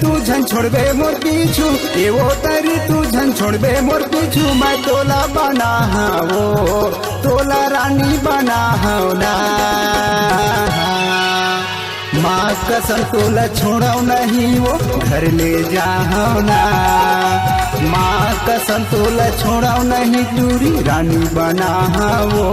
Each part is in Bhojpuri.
तू झन छोड़बे मोर पीछू, एवो तरी तू झन छोड़बे मोर पीछू। मैं तोला बना हो, तोला रानी बना हो ना। माँ कसम तोला छोड़ाओ नहीं वो घर ले जाओ ना। माँ कसम तोला छोड़ाओ नहीं दूरी रानी बना वो।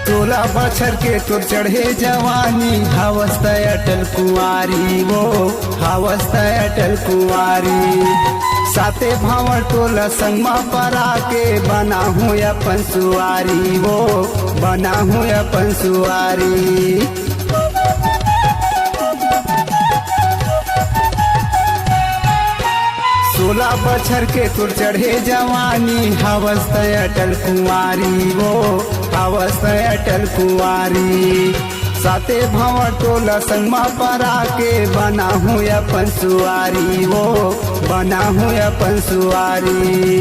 तोला बछर के तोर चढ़े जवानी, हवस्त अटल कुंवारी वो, हवस्त अटल कुंवारी। साते भावर तोला संगमा परा के बना हूँ अपन सुआरी वो, बना हूँ अपन सुआरी। 16 बछर के तुर चढ़े जवानी, हवस्त अटल कुंवारी वो, हवस्त अटल कुंवारी। साते भंवर तोला संगमा परा के बना हूँ अपन सुआरी वो, बना हूँ अपन सुआरी।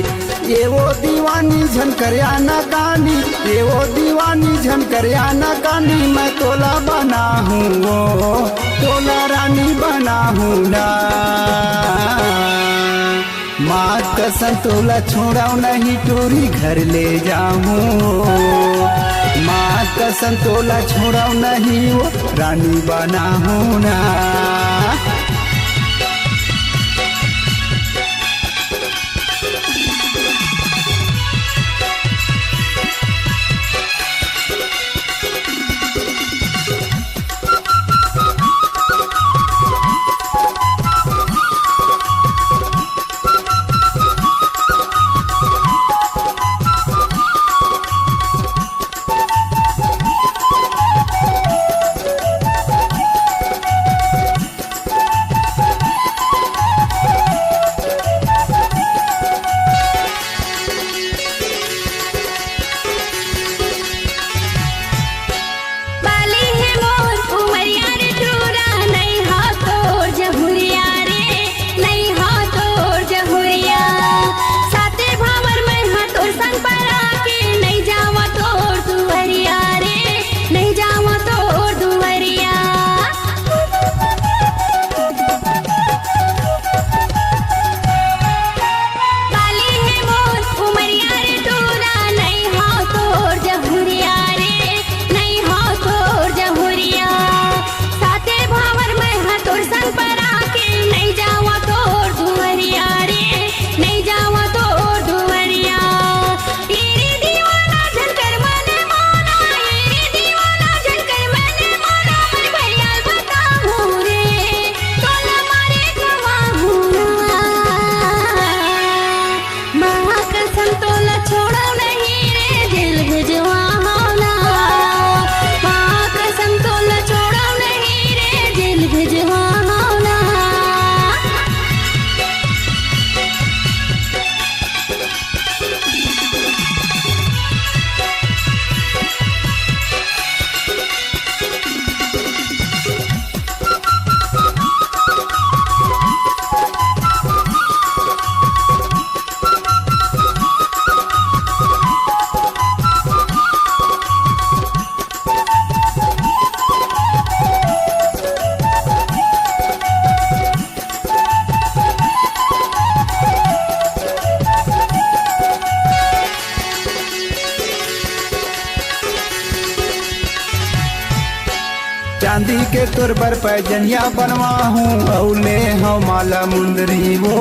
ये वो दीवानी झनकरिया न कानी, ये वो दीवानी झनकरिया न कानी। मैं तोला बना हूँ वो, तोला रानी बना हूँ ना। माँ कसम तोला छोड़ाओ नहीं टोरी घर ले जाऊँ। माँ कसम तोला छोड़ाओ नहीं वो रानी बना हूँ ना। तोर बर पैजनिया बनवाहूँ औले हूँ माला मुंदरी वो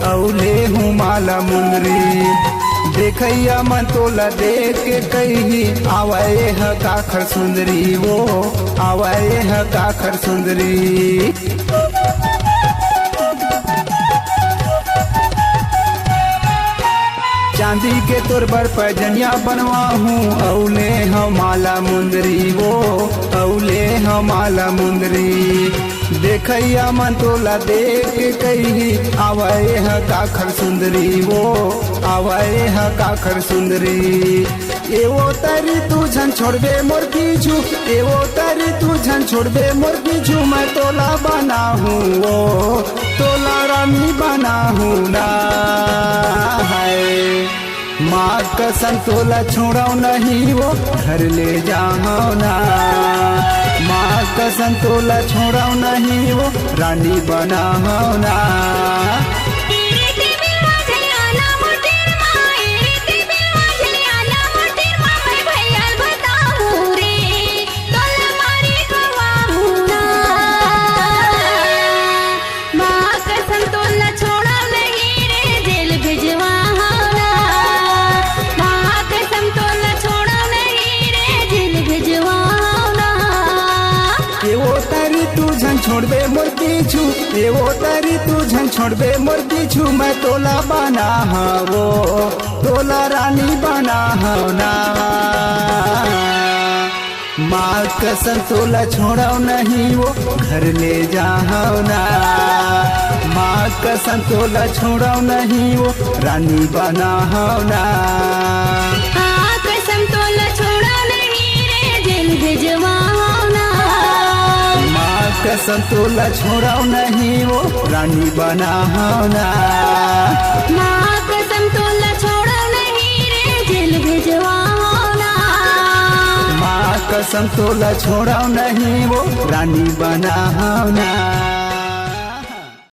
औले हूँ माला मुंदरी देखैया मन तोला देख के कही आवाए है काखर सुंदरी वो आवाए है काखर सुंदरी। चांदी के तोर बर पैजनिया बनवाहूँ औले हम माला मुंदरी वो औले हम माला मुंदरी देखैया मन तोला देख के कही आवाए है काखर सुंदरी वो आवाए है काखर सुंदरी। एवो तारी तू झन छोड़बे मोर पीछू एवो तारी तू झन छोड़बे मोर पीछू मैं तोला बना हूँ वो तोला रानी बना हूँ ना है माँ कसम तोला छोड़ाओ नहीं वो घर ले जाओ ना माँ कसम तोला छोड़ाओ नहीं वो रानी बनाओ ना। छोड़बे मोर पीछू एवो तारी तू झन छोड़बे मोर पीछू मैं तोला बना वो तोला रानी बना ना माँ कसम तोला छोड़ाओ नहीं वो घर ले जाओ ना माँ कसम तोला छोड़ाओ नहीं वो रानी बनाओ ना। कसम तोला छोड़ाओ नहीं रे जेल भिजवाओ ना कसम तोला छोड़ाओ नहीं वो रानी बनाओ ना माँ कसम तोला छोड़ाओ नहीं रे जेल भिजवाओ ना माँ कसम तोला छोड़ाओ नहीं वो रानी बनाओ ना।